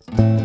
Hello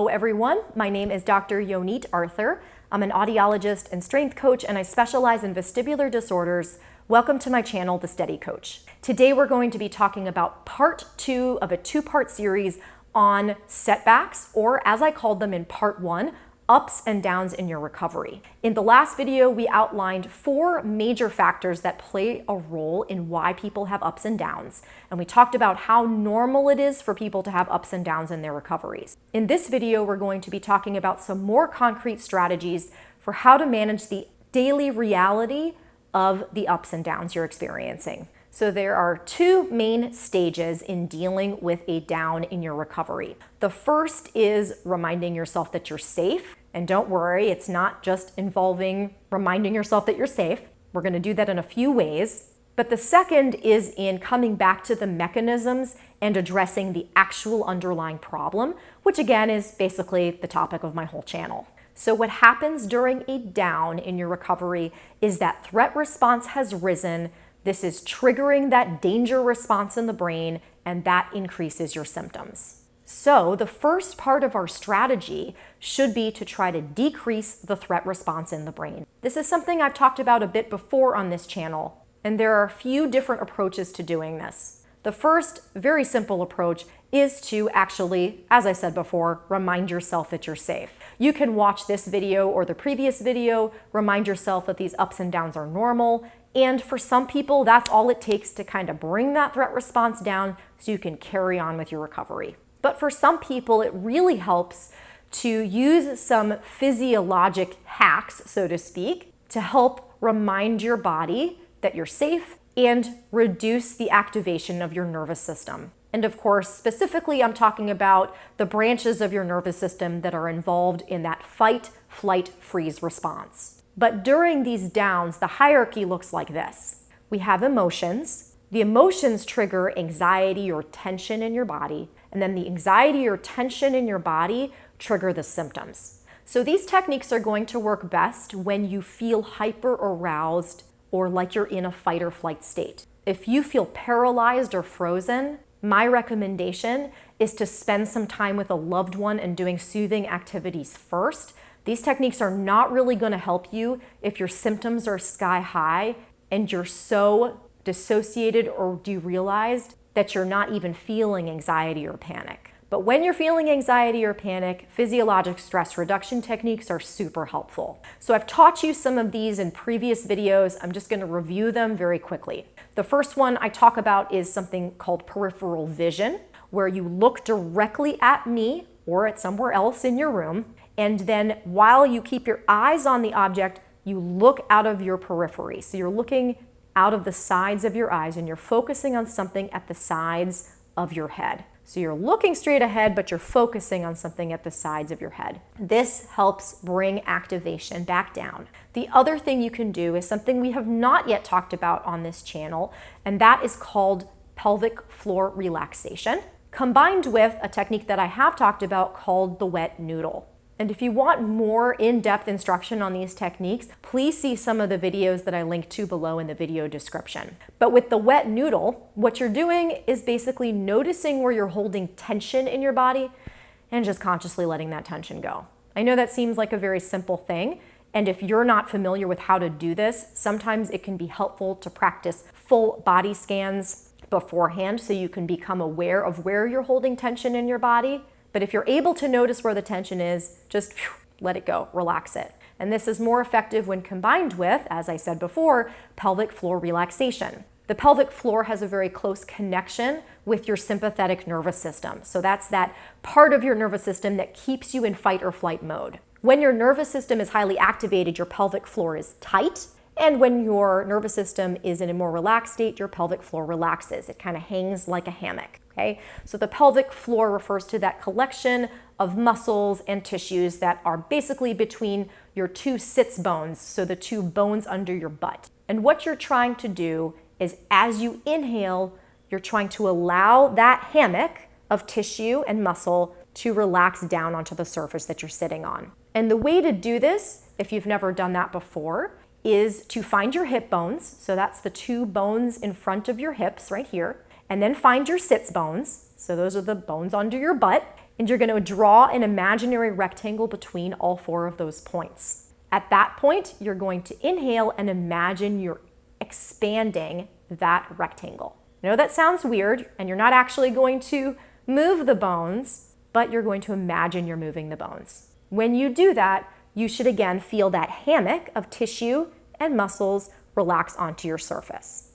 everyone, my name is Dr. Yonit Arthur. I'm an audiologist and strength coach, and I specialize in vestibular disorders. Welcome to my channel, The Steady Coach. Today we're going to be talking about part 2 of a 2-part series on setbacks, or as I called them in part 1, ups and downs in your recovery. In the last video, we outlined 4 major factors that play a role in why people have ups and downs, and we talked about how normal it is for people to have ups and downs in their recoveries. In this video, we're going to be talking about some more concrete strategies for how to manage the daily reality of the ups and downs you're experiencing. So there are 2 main stages in dealing with a down in your recovery. The first is reminding yourself that you're safe. And don't worry, it's not just involving reminding yourself that you're safe. We're going to do that in a few ways. But the second is in coming back to the mechanisms and addressing the actual underlying problem, which again is basically the topic of my whole channel. So what happens during a down in your recovery is that threat response has risen. This is triggering that danger response in the brain, and that increases your symptoms. So the first part of our strategy should be to try to decrease the threat response in the brain. This is something I've talked about a bit before on this channel, and there are a few different approaches to doing this. The first, very simple approach is to actually, as I said before, remind yourself that you're safe. You can watch this video or the previous video, remind yourself that these ups and downs are normal, and for some people, that's all it takes to kind of bring that threat response down so you can carry on with your recovery. But for some people, it really helps to use some physiologic hacks, so to speak, to help remind your body that you're safe and reduce the activation of your nervous system. And of course, specifically, I'm talking about the branches of your nervous system that are involved in that fight, flight, freeze response. But during these downs, the hierarchy looks like this. We have emotions. The emotions trigger anxiety or tension in your body, and then the anxiety or tension in your body trigger the symptoms. So these techniques are going to work best when you feel hyper aroused or like you're in a fight or flight state. If you feel paralyzed or frozen, my recommendation is to spend some time with a loved one and doing soothing activities first. These techniques are not really going to help you if your symptoms are sky high and you're so dissociated or derealized that you're not even feeling anxiety or panic. But when you're feeling anxiety or panic, physiologic stress reduction techniques are super helpful. So I've taught you some of these in previous videos. I'm just going to review them very quickly. The first one I talk about is something called peripheral vision, where you look directly at me or at somewhere else in your room, and then while you keep your eyes on the object, you look out of your periphery. So you're looking out of the sides of your eyes and you're focusing on something at the sides of your head. So you're looking straight ahead, but you're focusing on something at the sides of your head. This helps bring activation back down. The other thing you can do is something we have not yet talked about on this channel, and that is called pelvic floor relaxation, combined with a technique that I have talked about called the wet noodle. And if you want more in-depth instruction on these techniques, please see some of the videos that I link to below in the video description. But with the wet noodle, what you're doing is basically noticing where you're holding tension in your body and just consciously letting that tension go. I know that seems like a very simple thing, and if you're not familiar with how to do this, sometimes it can be helpful to practice full body scans beforehand so you can become aware of where you're holding tension in your body. But if you're able to notice where the tension is, just let it go, relax it. And this is more effective when combined with, as I said before, pelvic floor relaxation. The pelvic floor has a very close connection with your sympathetic nervous system. So that's that part of your nervous system that keeps you in fight or flight mode. When your nervous system is highly activated, your pelvic floor is tight. And when your nervous system is in a more relaxed state, your pelvic floor relaxes. It kind of hangs like a hammock. Okay? So the pelvic floor refers to that collection of muscles and tissues that are basically between your 2 sits bones, so the 2 bones under your butt. And what you're trying to do is as you inhale, you're trying to allow that hammock of tissue and muscle to relax down onto the surface that you're sitting on. And the way to do this if you've never done that before, is to find your hip bones. So that's the two bones in front of your hips right here. And then find your sits bones. So those are the bones under your butt. And you're going to draw an imaginary rectangle between all four of those points. At that point, you're going to inhale and imagine you're expanding that rectangle. I know that sounds weird, and you're not actually going to move the bones, but you're going to imagine you're moving the bones. When you do that, you should again feel that hammock of tissue and muscles relax onto your surface.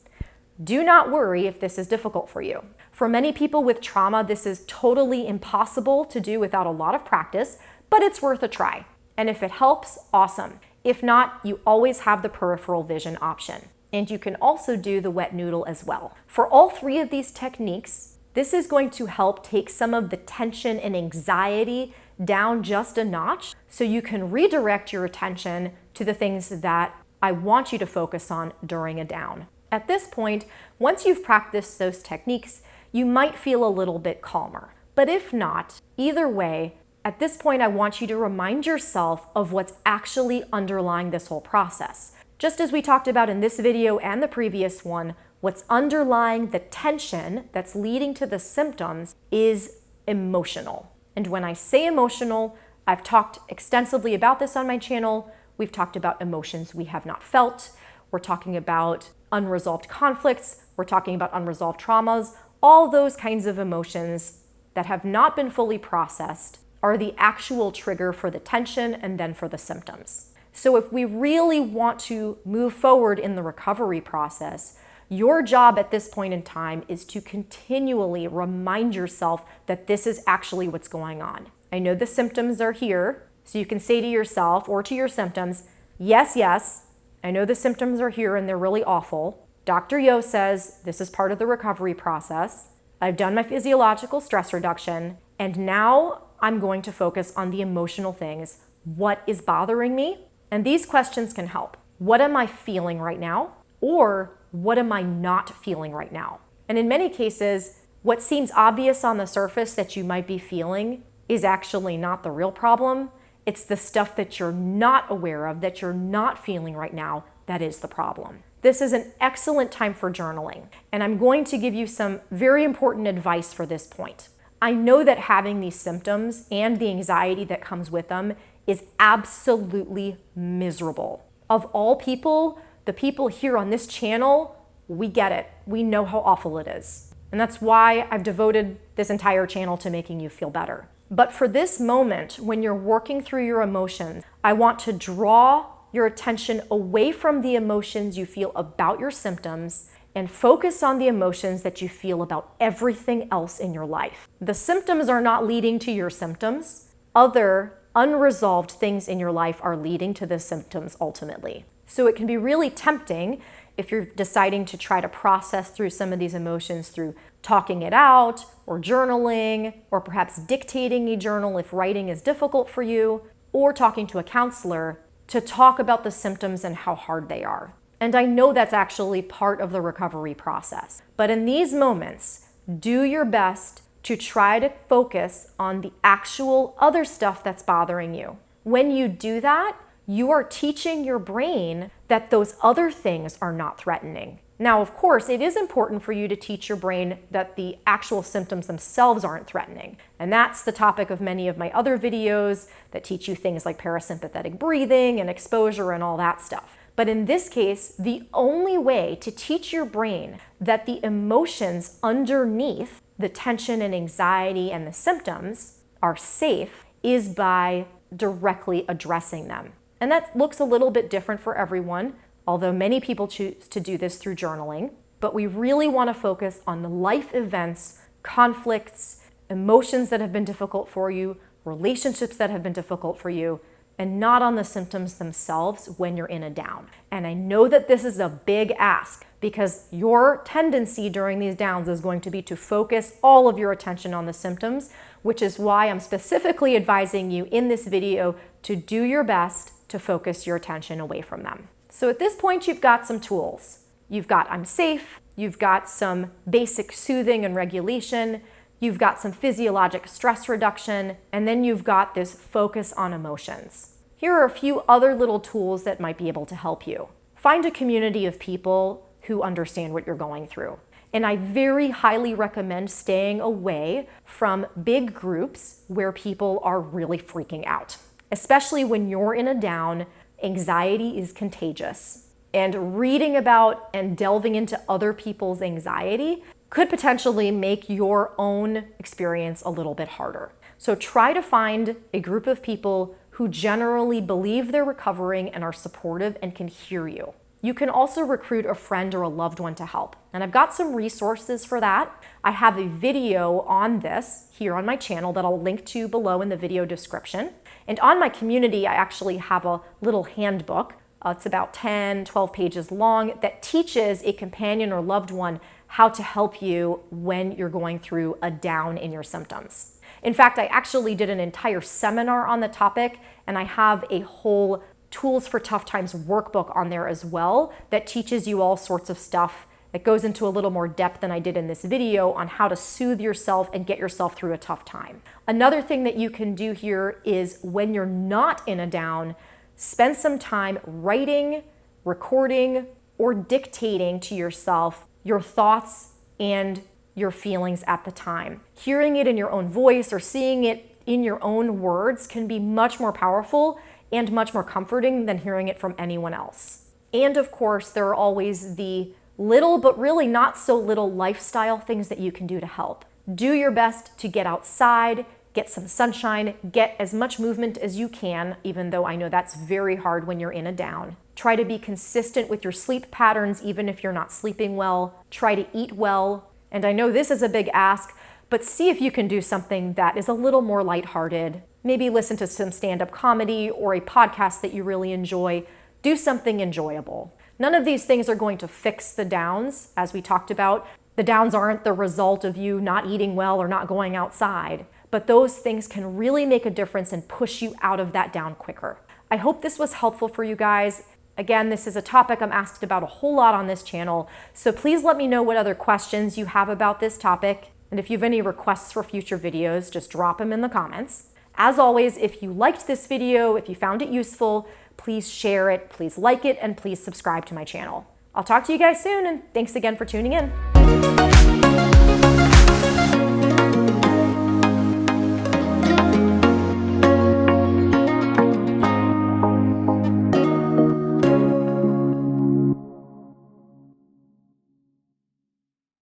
Do not worry if this is difficult for you. For many people with trauma, this is totally impossible to do without a lot of practice, but it's worth a try. And if it helps, awesome. If not, you always have the peripheral vision option. And you can also do the wet noodle as well. For all three of these techniques, this is going to help take some of the tension and anxiety down just a notch so you can redirect your attention to the things that I want you to focus on during a down. At this point, once you've practiced those techniques, you might feel a little bit calmer. But if not, either way, at this point I want you to remind yourself of what's actually underlying this whole process. Just as we talked about in this video and the previous one, what's underlying the tension that's leading to the symptoms is emotional. And when I say emotional, I've talked extensively about this on my channel. We've talked about emotions we have not felt. We're talking about unresolved conflicts. We're talking about unresolved traumas. All those kinds of emotions that have not been fully processed are the actual trigger for the tension and then for the symptoms. So if we really want to move forward in the recovery process, your job at this point in time is to continually remind yourself that this is actually what's going on. I know the symptoms are here, so you can say to yourself or to your symptoms, yes, yes, I know the symptoms are here and they're really awful. Dr. Yo says this is part of the recovery process. I've done my physiological stress reduction, and now I'm going to focus on the emotional things. What is bothering me? And these questions can help. What am I feeling right now? Or what am I not feeling right now? And in many cases, what seems obvious on the surface that you might be feeling is actually not the real problem. It's the stuff that you're not aware of, that you're not feeling right now, that is the problem. This is an excellent time for journaling, and I'm going to give you some very important advice for this point. I know that having these symptoms and the anxiety that comes with them is absolutely miserable. Of all people, the people here on this channel, we get it. We know how awful it is. And that's why I've devoted this entire channel to making you feel better. But for this moment, when you're working through your emotions, I want to draw your attention away from the emotions you feel about your symptoms and focus on the emotions that you feel about everything else in your life. The symptoms are not leading to your symptoms. Other unresolved things in your life are leading to the symptoms ultimately. So it can be really tempting if you're deciding to try to process through some of these emotions through talking it out or journaling, or perhaps dictating a journal if writing is difficult for you, or talking to a counselor to talk about the symptoms and how hard they are. And I know that's actually part of the recovery process. But in these moments, do your best to try to focus on the actual other stuff that's bothering you. When you do that, you are teaching your brain that those other things are not threatening. Now, of course, it is important for you to teach your brain that the actual symptoms themselves aren't threatening. And that's the topic of many of my other videos that teach you things like parasympathetic breathing and exposure and all that stuff. But in this case, the only way to teach your brain that the emotions underneath the tension and anxiety and the symptoms are safe is by directly addressing them. And that looks a little bit different for everyone, although many people choose to do this through journaling. But we really want to focus on the life events, conflicts, emotions that have been difficult for you, relationships that have been difficult for you, and not on the symptoms themselves when you're in a down. And I know that this is a big ask because your tendency during these downs is going to be to focus all of your attention on the symptoms, which is why I'm specifically advising you in this video to do your best to focus your attention away from them. So at this point, you've got some tools. You've got I'm safe, you've got some basic soothing and regulation, you've got some physiologic stress reduction, and then you've got this focus on emotions. Here are a few other little tools that might be able to help you. Find a community of people who understand what you're going through. And I very highly recommend staying away from big groups where people are really freaking out. Especially when you're in a down, anxiety is contagious. And reading about and delving into other people's anxiety could potentially make your own experience a little bit harder. So try to find a group of people who generally believe they're recovering and are supportive and can hear you. You can also recruit a friend or a loved one to help. And I've got some resources for that. I have a video on this here on my channel that I'll link to below in the video description. And on my community, I actually have a little handbook. It's about 10, 12 pages long that teaches a companion or loved one how to help you when you're going through a down in your symptoms. In fact, I actually did an entire seminar on the topic, and I have a whole Tools for Tough Times workbook on there as well that teaches you all sorts of stuff that goes into a little more depth than I did in this video on how to soothe yourself and get yourself through a tough time. Another thing that you can do here is when you're not in a down, spend some time writing, recording, or dictating to yourself your thoughts and your feelings at the time. Hearing it in your own voice or seeing it in your own words can be much more powerful and much more comforting than hearing it from anyone else. And of course, there are always the little but really not so little lifestyle things that you can do to help. Do your best to get outside, get some sunshine, get as much movement as you can, even though I know that's very hard when you're in a down. Try to be consistent with your sleep patterns, even if you're not sleeping well. Try to eat well. And I know this is a big ask, but see if you can do something that is a little more lighthearted. Maybe listen to some stand-up comedy or a podcast that you really enjoy. Do something enjoyable. None of these things are going to fix the downs, as we talked about. The downs aren't the result of you not eating well or not going outside, but those things can really make a difference and push you out of that down quicker. I hope this was helpful for you guys. Again, this is a topic I'm asked about a whole lot on this channel, so please let me know what other questions you have about this topic. And if you have any requests for future videos, just drop them in the comments. As always, if you liked this video, if you found it useful, please share it, please like it, and please subscribe to my channel. I'll talk to you guys soon, and thanks again for tuning in.